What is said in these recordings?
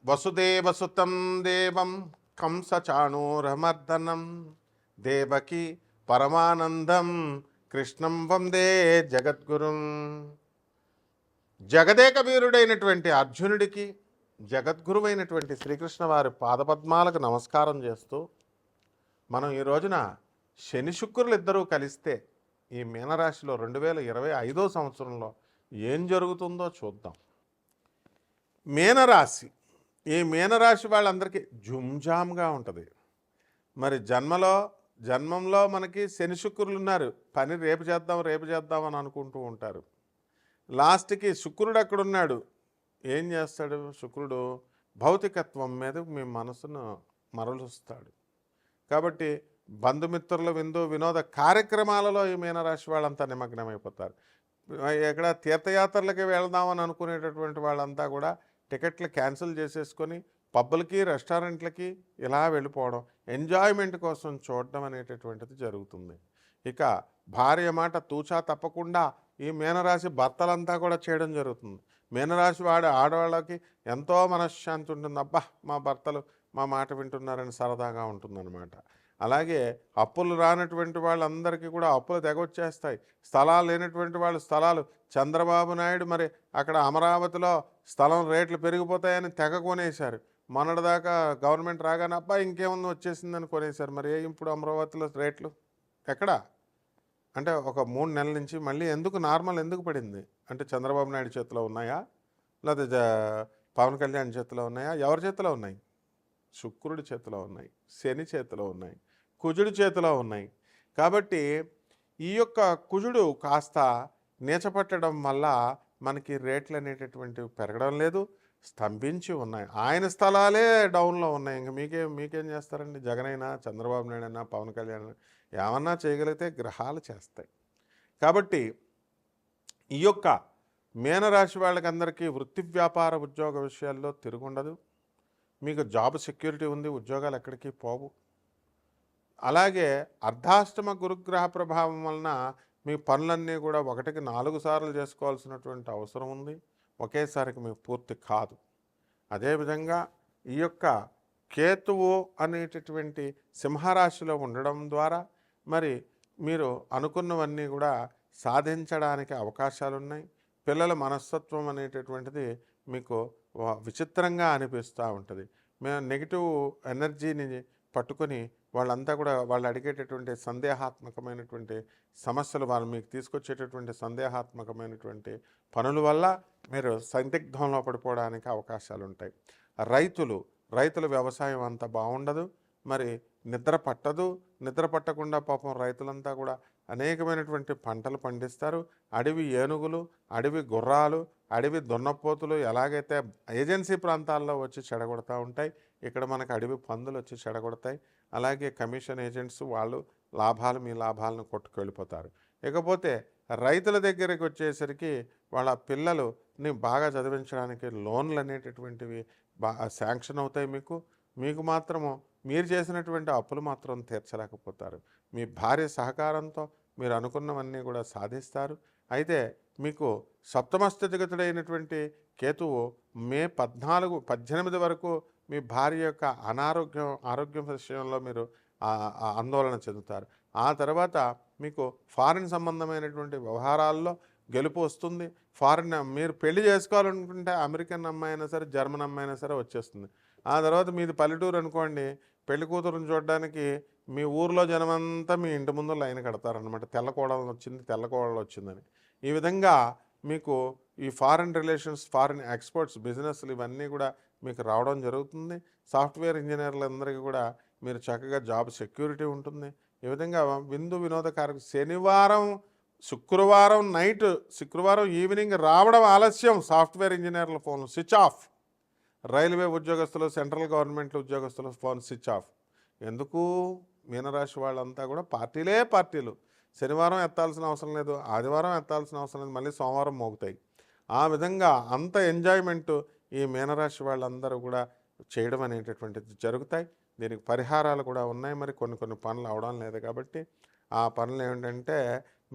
వసుదేవసుతం దేవం కంసచాణూరమర్దనం దేవకి పరమానందం కృష్ణం వందే జగద్గురుం. జగదేక వీరుడైనటువంటి అర్జునుడికి జగద్గురువైనటువంటి శ్రీకృష్ణ వారి పాదపద్మాలకు నమస్కారం చేస్తూ మనం ఈ రోజున శని శుక్రులు ఇద్దరూ కలిస్తే ఈ మీనరాశిలో 2025 సంవత్సరంలో ఏం జరుగుతుందో చూద్దాం. మీనరాశి, ఈ మీనరాశి వాళ్ళందరికీ జుంజామ్గా ఉంటుంది. మరి జన్మంలో మనకి శని శుక్రులు ఉన్నారు. పని రేపు చేద్దాం అని అనుకుంటూ ఉంటారు. లాస్ట్కి శుక్రుడు అక్కడున్నాడు. ఏం చేస్తాడు శుక్రుడు? భౌతికత్వం మీద మీ మనసును మరలుస్తాడు. కాబట్టి బంధుమిత్రుల వినోద కార్యక్రమాలలో ఈ మీనరాశి వాళ్ళంతా నిమగ్నమైపోతారు. ఎక్కడ తీర్థయాత్రలకి వెళ్దామని అనుకునేటటువంటి వాళ్ళంతా కూడా టికెట్లు క్యాన్సిల్ చేసేసుకొని పబ్బులకి రెస్టారెంట్లకి ఇలా వెళ్ళిపోవడం, ఎంజాయ్మెంట్ కోసం చూడడం అనేటటువంటిది జరుగుతుంది. ఇక భార్య మాట తూచా తప్పకుండా ఈ మీనరాశి భర్తలంతా కూడా చేయడం జరుగుతుంది. మీనరాశి ఆడవాళ్ళకి ఎంతో మనశ్శాంతి ఉంటుంది. అబ్బా, మా భర్తలు మా మాట వింటున్నారని సరదాగా ఉంటుందన్నమాట. అలాగే అప్పులు రానటువంటి వాళ్ళందరికీ కూడా అప్పులు తెగొచ్చేస్తాయి. స్థలాలు లేనటువంటి వాళ్ళు స్థలాలు, చంద్రబాబు నాయుడు మరి అక్కడ అమరావతిలో స్థలం రేట్లు పెరిగిపోతాయని తెగ కొనేశారు. మొన్నటిదాకా గవర్నమెంట్ రాగానే అబ్బా ఇంకేముంది వచ్చేసిందని కొనేశారు. మరి ఇప్పుడు అమరావతిలో రేట్లు ఎక్కడా అంటే ఒక 3 నెలల నుంచి మళ్ళీ నార్మల్ ఎందుకు పడింది అంటే చంద్రబాబు నాయుడు చేతిలో ఉన్నాయా, లేదా పవన్ కళ్యాణ్ చేతిలో ఉన్నాయా? ఎవరి చేతిలో ఉన్నాయి? శుక్రుడి చేతిలో ఉన్నాయి, శని చేతిలో ఉన్నాయి, కుజుడి చేతిలో ఉన్నాయి. కాబట్టి ఈ యొక్క కుజుడు కాస్త నీచపట్టడం వల్ల మనకి రేట్లు అనేటటువంటివి పెరగడం లేదు, స్తంభించి ఉన్నాయి. ఆయన స్థలాలే డౌన్లో ఉన్నాయి. ఇంక మీకేం చేస్తారండి? జగనైనా, చంద్రబాబు నాయుడు అయినా, పవన్ కళ్యాణ్ ఏమన్నా చేయగలిగితే గ్రహాలు చేస్తాయి. కాబట్టి ఈ యొక్క మీనరాశి వాళ్ళకందరికీ వృత్తి వ్యాపార ఉద్యోగ విషయాల్లో తిరుగుండదు. మీకు జాబ్ సెక్యూరిటీ ఉంది, ఉద్యోగాలు ఎక్కడికి పోవు. అలాగే అర్ధాష్టమ గురుగ్రహ ప్రభావం వలన మీ పనులన్నీ కూడా 1కి 4 సార్లు చేసుకోవాల్సినటువంటి అవసరం ఉంది. ఒకేసారికి మీకు పూర్తి కాదు. అదేవిధంగా ఈ యొక్క కేతువు అనేటటువంటి సింహరాశిలో ఉండడం ద్వారా మరి మీరు అనుకున్నవన్నీ కూడా సాధించడానికి అవకాశాలు ఉన్నాయి. పిల్లల మనస్తత్వం అనేటటువంటిది మీకు విచిత్రంగా అనిపిస్తూ ఉంటుంది. మేము నెగిటివ్ ఎనర్జీని పట్టుకొని వాళ్ళంతా కూడా వాళ్ళు అడిగేటటువంటి సందేహాత్మకమైనటువంటి సమస్యలు, వాళ్ళు మీకు తీసుకొచ్చేటటువంటి సందేహాత్మకమైనటువంటి పనుల వల్ల మీరు సందిగ్ధంలో పడిపోవడానికి అవకాశాలు ఉంటాయి. రైతుల వ్యవసాయం అంత బాగుండదు. మరి నిద్ర పట్టకుండా పాపం రైతులంతా కూడా అనేకమైనటువంటి పంటలు పండిస్తారు. అడవి ఏనుగులు, అడవి గుర్రాలు, అడవి దున్నపోతులు ఎలాగైతే ఏజెన్సీ ప్రాంతాల్లో వచ్చి చెడగొడతా ఉంటాయి, ఇక్కడ మనకు అడవి పందులు వచ్చి చెడగొడతాయి. అలాగే కమిషన్ ఏజెంట్స్ వాళ్ళు మీ లాభాలను కొట్టుకెళ్ళిపోతారు. ఇకపోతే రైతుల దగ్గరికి వచ్చేసరికి వాళ్ళ పిల్లలని బాగా చదివించడానికి లోన్లు అనేటటువంటివి శాంక్షన్ అవుతాయి. మీకు మాత్రము మీరు చేసినటువంటి అప్పులు మాత్రం తీర్చలేకపోతారు. మీ భార్య సహకారంతో మీరు అనుకున్నవన్నీ కూడా సాధిస్తారు. అయితే మీకు సప్తమ స్థితిగతుడైనటువంటి కేతువు మే 14-18 వరకు మీ భార్య యొక్క ఆరోగ్యం విషయంలో మీరు ఆందోళన చెందుతారు. ఆ తర్వాత మీకు ఫారిన్ సంబంధమైనటువంటి వ్యవహారాల్లో గెలుపు వస్తుంది. మీరు పెళ్లి చేసుకోవాలనుకుంటే అమెరికన్ అమ్మాయి అయినా సరే, జర్మన్ అమ్మాయి అయినా సరే వచ్చేస్తుంది. ఆ తర్వాత మీది పల్లెటూరు అనుకోండి, పెళ్లి కూతురుని చూడడానికి మీ ఊర్లో జనమంతా మీ ఇంటి ముందు లైన్ కడతారనమాట. తెల్ల కోడలు వచ్చిందని. ఈ విధంగా మీకు ఈ ఫారిన్ రిలేషన్స్, ఫారిన్ ఎక్స్పోర్ట్స్, బిజినెస్లు ఇవన్నీ కూడా మీకు రావడం జరుగుతుంది. సాఫ్ట్వేర్ ఇంజనీర్లందరికీ కూడా మీరు చక్కగా జాబ్ సెక్యూరిటీ ఉంటుంది. ఈ విధంగా వినోద కార్యక్రమం శుక్రవారం ఈవినింగ్ రావడం ఆలస్యం. సాఫ్ట్వేర్ ఇంజనీర్ల ఫోన్లు స్విచ్ ఆఫ్. రైల్వే ఉద్యోగస్తులు, సెంట్రల్ గవర్నమెంట్ ఉద్యోగస్తుల ఫోన్ స్విచ్ ఆఫ్. ఎందుకు? మీనరాశి వాళ్ళంతా కూడా పార్టీలు. శనివారం ఎత్తాల్సిన అవసరం లేదు, ఆదివారం ఎత్తాల్సిన అవసరం లేదు, మళ్ళీ సోమవారం మోగుతాయి. ఆ విధంగా అంత ఎంజాయ్మెంట్ ఈ మీనరాశి వాళ్ళందరూ కూడా చేయడం అనేటటువంటిది జరుగుతాయి. దీనికి పరిహారాలు కూడా ఉన్నాయి. మరి కొన్ని పనులు అవడం లేదు కాబట్టి ఆ పనులు ఏమిటంటే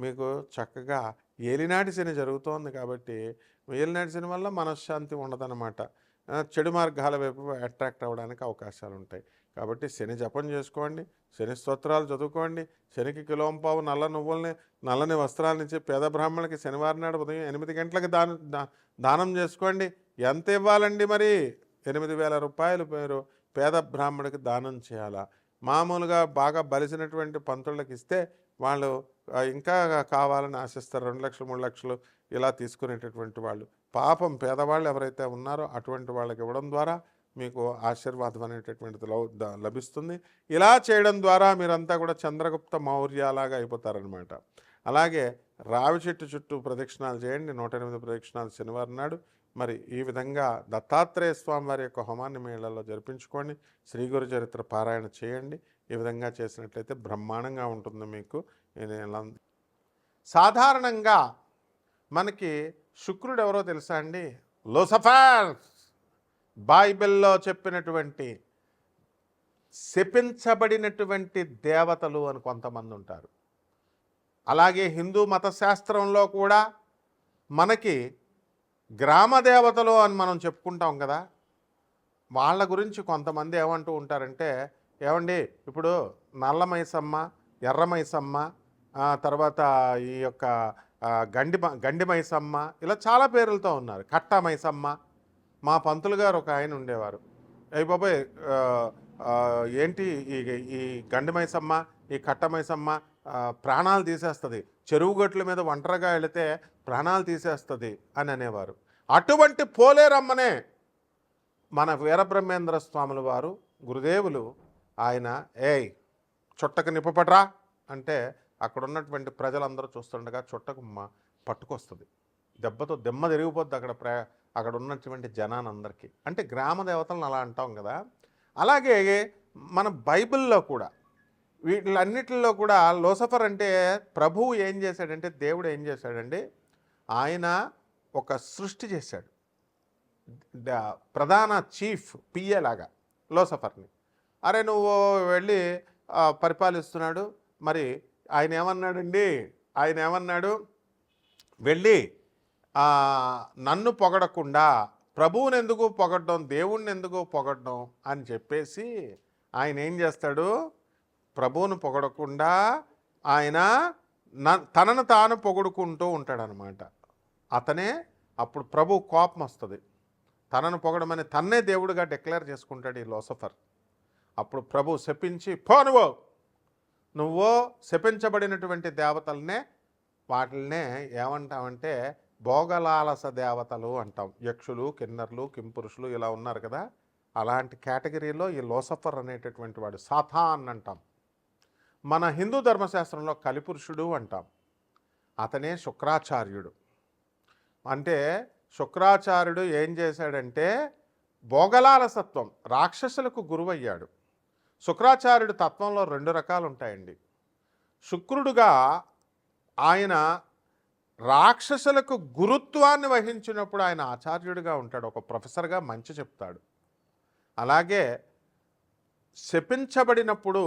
మీకు చక్కగా ఏలినాటి శని జరుగుతోంది కాబట్టి ఏలినాటి శని వల్ల మనశ్శాంతి ఉండదన్నమాట. చెడు మార్గాల వైపు అట్రాక్ట్ అవ్వడానికి అవకాశాలు ఉంటాయి. కాబట్టి శని జపం చేసుకోండి, శని స్తోత్రాలు చదువుకోండి, శనికి కిలోంపావు నల్ల నువ్వుల్ని నల్లని వస్త్రాలనిచ్చి పేద బ్రాహ్మణులకి శనివారం నాడు ఉదయం 8 గంటలకు దానం చేసుకోండి. ఎంత ఇవ్వాలండి మరి? 8,000 రూపాయలు మీరు పేద బ్రాహ్మణుడికి దానం చేయాలా? మామూలుగా బాగా బలిసినటువంటి పంతుళ్ళకి ఇస్తే వాళ్ళు ఇంకా కావాలని ఆశిస్తారు. 2 లక్షలు 3 లక్షలు ఇలా తీసుకునేటటువంటి వాళ్ళు. పాపం పేదవాళ్ళు ఎవరైతే ఉన్నారో అటువంటి వాళ్ళకి ఇవ్వడం ద్వారా మీకు ఆశీర్వాదం అనేటటువంటిది లభిస్తుంది. ఇలా చేయడం ద్వారా మీరంతా కూడా చంద్రగుప్త మౌర్యలాగా అయిపోతారనమాట. అలాగే రావి చెట్టు చుట్టూ ప్రదక్షిణాలు చేయండి, 108 ప్రదక్షిణాలు శనివారం నాడు. మరి ఈ విధంగా దత్తాత్రేయ స్వామి వారి యొక్క హోమాన్ని మీ ఇళ్లలో జరిపించుకోండి. శ్రీ గురు చరిత్ర పారాయణ చేయండి. ఈ విధంగా చేసినట్లయితే బ్రహ్మాండంగా ఉంటుంది మీకు. సాధారణంగా మనకి శుక్రుడు ఎవరో తెలుసా అండి? లూసిఫర్. బైబిల్లో చెప్పినటువంటి శపించబడినటువంటి దేవతలు అని కొంతమంది ఉంటారు. అలాగే హిందూ మతశాస్త్రంలో కూడా మనకి గ్రామ దేవతలు అని మనం చెప్పుకుంటాం కదా, వాళ్ళ గురించి కొంతమంది ఏమంటూ ఉంటారంటే, ఏమండి ఇప్పుడు నల్ల మైసమ్మ, ఎర్ర మైసమ్మ, తర్వాత ఈ యొక్క గండి మైసమ్మ, ఇలా చాలా పేర్లతో ఉన్నారు. కట్ట మైసమ్మ. మా పంతులు గారు ఒక ఆయన ఉండేవారు. అయ్యి బాబాయ్ ఏంటి ఈ గండి మైసమ్మ, ఈ కట్ట మైసమ్మ ప్రాణాలు తీసేస్తుంది, చెరువు గట్ల మీద ఒంటరిగా వెళితే ప్రాణాలు తీసేస్తుంది అని అనేవారు. అటువంటి పోలేరమ్మనే మన వీరబ్రహ్మేంద్ర స్వాముల వారు గురుదేవులు ఆయన చుట్టకు నిప్పపట్రా అంటే అక్కడ ఉన్నటువంటి ప్రజలందరూ చూస్తుండగా చుట్టకు పట్టుకొస్తుంది. దెబ్బతో దెమ్మ తిరిగిపోద్ది అక్కడ ఉన్నటువంటి జనానందరికీ. అంటే గ్రామ దేవతలను అలా అంటాం కదా. అలాగే మన బైబిల్లో కూడా వీటిలన్నిటిలో కూడా లూసిఫర్ అంటే ప్రభువు ఏం చేశాడంటే, దేవుడు ఏం చేశాడండి, ఆయన ఒక సృష్టి చేశాడు. ప్రధాన చీఫ్ పిఏ లాగా లూసిఫర్ని. అరే నువ్వు వెళ్ళి పరిపాలిస్తున్నాడు. మరి ఆయన ఏమన్నాడు, వెళ్ళి నన్ను పొగడకుండా ప్రభువుని ఎందుకు పొగడ్డం, దేవుణ్ణి ఎందుకు పొగడ్డం అని చెప్పేసి ఆయన ఏం చేస్తాడు, ప్రభువును పొగడకుండా ఆయన తనను తాను పొగుడుకుంటూ ఉంటాడనమాట. అతనే అప్పుడు ప్రభు కోపం వస్తుంది. తనను పొగడమని తన్నే దేవుడిగా డిక్లేర్ చేసుకుంటాడు ఈ లూసిఫర్. అప్పుడు ప్రభు శపించి, నువ్వు శపించబడినటువంటి దేవతలనే వాటిల్నే ఏమంటామంటే భోగలాలస దేవతలు అంటాం. యక్షులు, కిన్నర్లు, కింపురుషులు ఇలా ఉన్నారు కదా, అలాంటి కేటగిరీలో ఈ లూసిఫర్ అనేటటువంటి వాడు సాతాన్ అంటాం. మన హిందూ ధర్మశాస్త్రంలో కలిపురుషుడు అంటాం. అతనే శుక్రాచార్యుడు. అంటే శుక్రాచార్యుడు ఏం చేశాడంటే భోగలాలసత్వం, రాక్షసులకు గురువయ్యాడు. శుక్రాచార్యుడు తత్వంలో 2 రకాలు ఉంటాయండి. శుక్రుడుగా ఆయన రాక్షసులకు గురుత్వాన్ని వహించినప్పుడు ఆయన ఆచార్యుడిగా ఉంటాడు, ఒక ప్రొఫెసర్గా మంచి చెప్తాడు. అలాగే శపించబడినప్పుడు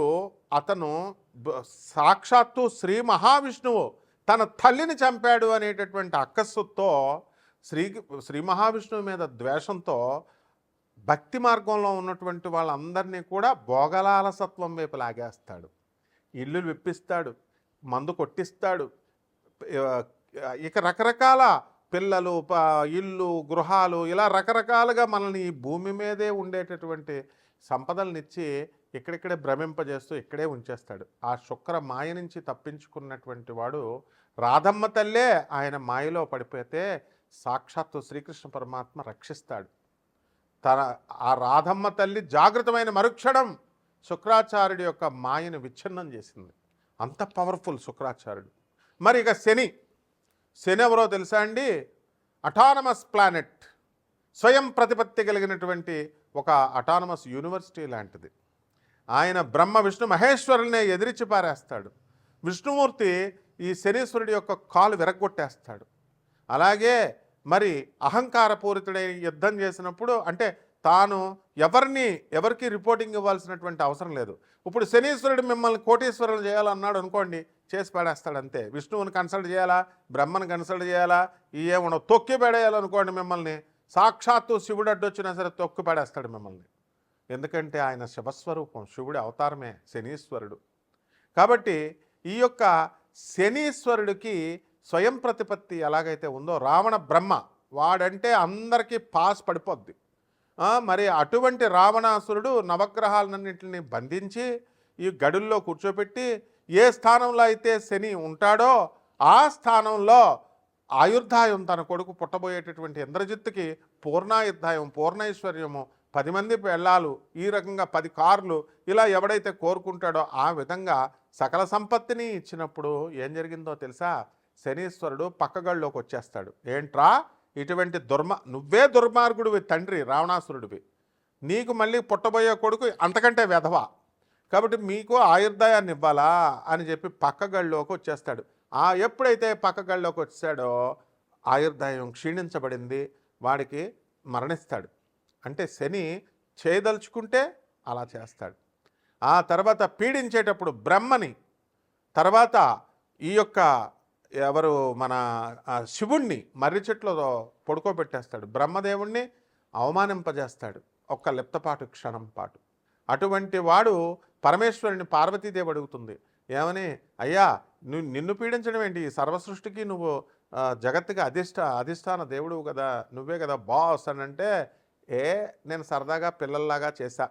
అతను సాక్షాత్తు శ్రీ మహావిష్ణువు తన తల్లిని చంపాడు అనేటటువంటి అక్కస్సుతో శ్రీ మహావిష్ణువు మీద ద్వేషంతో భక్తి మార్గంలో ఉన్నటువంటి వాళ్ళందరినీ కూడా భోగలాలసత్వం వైపు లాగేస్తాడు. ఇల్లు విప్పిస్తాడు, మందు కొట్టిస్తాడు, ఇక రకరకాల పిల్లలు, ఇల్లు, గృహాలు, ఇలా రకరకాలుగా మనల్ని ఈ భూమి మీదే ఉండేటటువంటి సంపదలనిచ్చి ఇక్కడిక్కడే భ్రమింపజేస్తూ ఇక్కడే ఉంచేస్తాడు. ఆ శుక్ర మాయ నుంచి తప్పించుకున్నటువంటి వాడు రాధమ్మ తల్లే ఆయన మాయలో పడిపోతే సాక్షాత్తు శ్రీకృష్ణ పరమాత్మ రక్షిస్తాడు. ఆ రాధమ్మ తల్లి జాగృతమైన మరుక్షణం శుక్రాచార్యుడి యొక్క మాయను విచ్ఛిన్నం చేసింది. అంత పవర్ఫుల్ శుక్రాచార్యుడు. మరి ఇక శని ఎవరో తెలుసా అండి? అటానమస్ ప్లానెట్, స్వయం ప్రతిపత్తి కలిగినటువంటి ఒక అటానమస్ యూనివర్సిటీ లాంటిది. ఆయన బ్రహ్మ విష్ణు మహేశ్వరుల్నే ఎదిరించి పారేస్తాడు. విష్ణుమూర్తి ఈ శనీశ్వరుడి యొక్క కాలు విరగ్గొట్టేస్తాడు. అలాగే మరి అహంకారపూరితుడై యుద్ధం చేసినప్పుడు, అంటే తాను ఎవరికి రిపోర్టింగ్ ఇవ్వాల్సినటువంటి అవసరం లేదు. ఇప్పుడు శనీశ్వరుడు మిమ్మల్ని కోటీశ్వరులు చేయాలన్నాడు అనుకోండి, చేసి పడేస్తాడు అంతే. విష్ణువుని కన్సల్ట్ చేయాలా, బ్రహ్మను కన్సల్ట్ చేయాలా, ఏమన్నా తొక్కి పడేయాలనుకోండి మిమ్మల్ని, సాక్షాత్తు శివుడు అడ్డొచ్చినా సరే తొక్కు పడేస్తాడు మిమ్మల్ని. ఎందుకంటే ఆయన శివస్వరూపం, శివుడి అవతారమే శనీశ్వరుడు. కాబట్టి ఈ యొక్క శనీశ్వరుడికి స్వయం ప్రతిపత్తి ఎలాగైతే ఉందో, రావణ బ్రహ్మ వాడంటే అందరికీ పాస్ పడిపోద్ది. మరి అటువంటి రావణాసురుడు నవగ్రహాలన్నింటినీ బంధించి ఈ గడుల్లో కూర్చోపెట్టి ఏ స్థానంలో అయితే శని ఉంటాడో ఆ స్థానంలో ఆయుర్దాయం, తన కొడుకు పుట్టబోయేటటువంటి ఇంద్రజిత్తుకి పూర్ణాయుర్దాయం, పూర్ణైశ్వర్యము, 10 మంది పెళ్ళాలు, ఈ రకంగా 10 కార్లు, ఇలా ఎవడైతే కోరుకుంటాడో ఆ విధంగా సకల సంపత్తిని ఇచ్చినప్పుడు ఏం జరిగిందో తెలుసా? శనీశ్వరుడు పక్కగళ్ళలోకి వచ్చేస్తాడు. ఏంట్రా ఇటువంటి నువ్వే దుర్మార్గుడివి తండ్రి, రావణాసురుడివి, నీకు మళ్ళీ పుట్టబోయే కొడుకు అంతకంటే వెధవ, కాబట్టి మీకు ఆయుర్దాయాన్ని ఇవ్వాలా అని చెప్పి పక్కగళ్ళలోకి వచ్చేస్తాడు. ఎప్పుడైతే పక్కగళ్ళలోకి వచ్చాడో ఆయుర్దాయం క్షీణించబడింది, వాడికి మరణిస్తాడు. అంటే శని చేయదలుచుకుంటే అలా చేస్తాడు. ఆ తర్వాత పీడించేటప్పుడు బ్రహ్మని, తర్వాత ఈ యొక్క ఎవరు మన శివుణ్ణి మర్రి చెట్లో పడుకోబెట్టేస్తాడు. బ్రహ్మదేవుణ్ణి అవమానింపజేస్తాడు ఒక్క లిప్తపాటు క్షణం పాటు. అటువంటి వాడు పరమేశ్వరుని పార్వతీదేవి అడుగుతుంది ఏమని, అయ్యా నిన్ను పీడించడం ఏంటి? సర్వసృష్టికి నువ్వు జగత్తుకి అధిష్టాన దేవుడు కదా, నువ్వే కదా బాస్ అని అంటే, నేను సరదాగా పిల్లల్లాగా చేశా,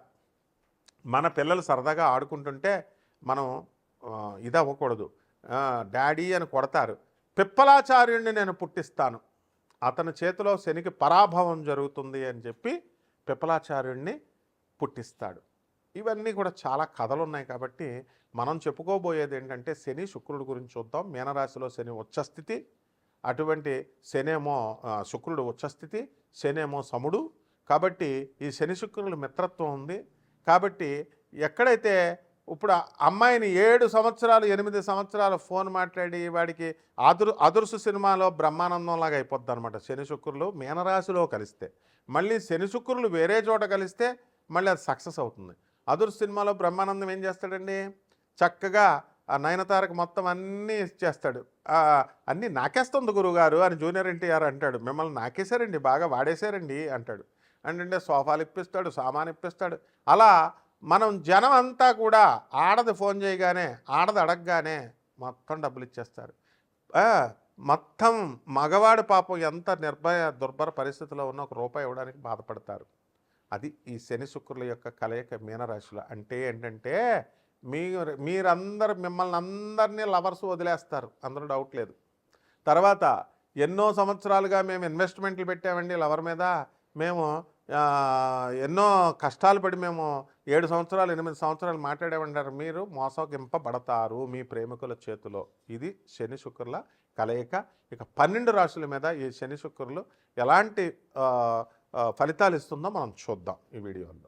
మన పిల్లలు సరదాగా ఆడుకుంటుంటే మనం ఇది అవ్వకూడదు, డాడీ అని కొడతారు, పిప్పలాచార్యుడిని నేను పుట్టిస్తాను, అతని చేతిలో శనికి పరాభవం జరుగుతుంది అని చెప్పి పిప్పలాచార్యుడిని పుట్టిస్తాడు. ఇవన్నీ కూడా చాలా కథలు ఉన్నాయి. కాబట్టి మనం చెప్పుకోబోయేది ఏంటంటే శని శుక్రుడు గురించి చూద్దాం. మీనరాశిలో శని ఉచ్చస్థితి, అటువంటి శనేమో శుక్రుడు ఉచ్చస్థితి, శనేమో సముడు. కాబట్టి ఈ శని శుక్రుల మిత్రత్వం ఉంది. కాబట్టి ఎక్కడైతే ఇప్పుడు అమ్మాయిని 7 సంవత్సరాలు 8 సంవత్సరాలు ఫోన్ మాట్లాడి వాడికి అదుర్సు సినిమాలో బ్రహ్మానందంలాగా అయిపోద్ది అనమాట. శని శుక్రులు మీనరాశిలో కలిస్తే, మళ్ళీ శని శుక్రులు వేరే చోట కలిస్తే మళ్ళీ అది సక్సెస్ అవుతుంది. అదుర్సు సినిమాలో బ్రహ్మానందం ఏం చేస్తాడండి, చక్కగా ఆ నయనతారకు మొత్తం అన్నీ చేస్తాడు. అన్నీ నాకేస్తుంది గురువుగారు అని జూనియర్ ఎన్టీఆర్ అంటాడు. మిమ్మల్ని నాకేశారండి, బాగా వాడేశారండి అంటాడు. అంటే సోఫాలు ఇప్పిస్తాడు, సామాను ఇప్పిస్తాడు. అలా మనం జనం అంతా కూడా ఆడది ఫోన్ చేయగానే, ఆడది అడగగానే మొత్తం డబ్బులు ఇచ్చేస్తారు. మొత్తం మగవాడు పాపం ఎంత దుర్భర పరిస్థితిలో ఉన్న ₹1 ఇవ్వడానికి బాధపడతారు. అది ఈ శని శుక్రుల యొక్క కలయిక మీనరాశిలో. అంటే ఏంటంటే మిమ్మల్ని అందరినీ లవర్స్ వదిలేస్తారు, అందులో డౌట్ లేదు. తర్వాత ఎన్నో సంవత్సరాలుగా మేము ఇన్వెస్ట్మెంట్లు పెట్టామండి లవర్ మీద, మేము ఎన్నో కష్టాలు పడి మేము 7 సంవత్సరాలు 8 సంవత్సరాలు మాట్లాడామంటారు, మీరు మోసగింపబడతారు మీ ప్రేమికుల చేతిలో. ఇది శని శుక్రుల కలయిక. ఇక 12 రాశుల మీద ఈ శని శుక్రులు ఎలాంటి ఫలితాలు ఇస్తుందో మనం చూద్దాం ఈ వీడియోలో.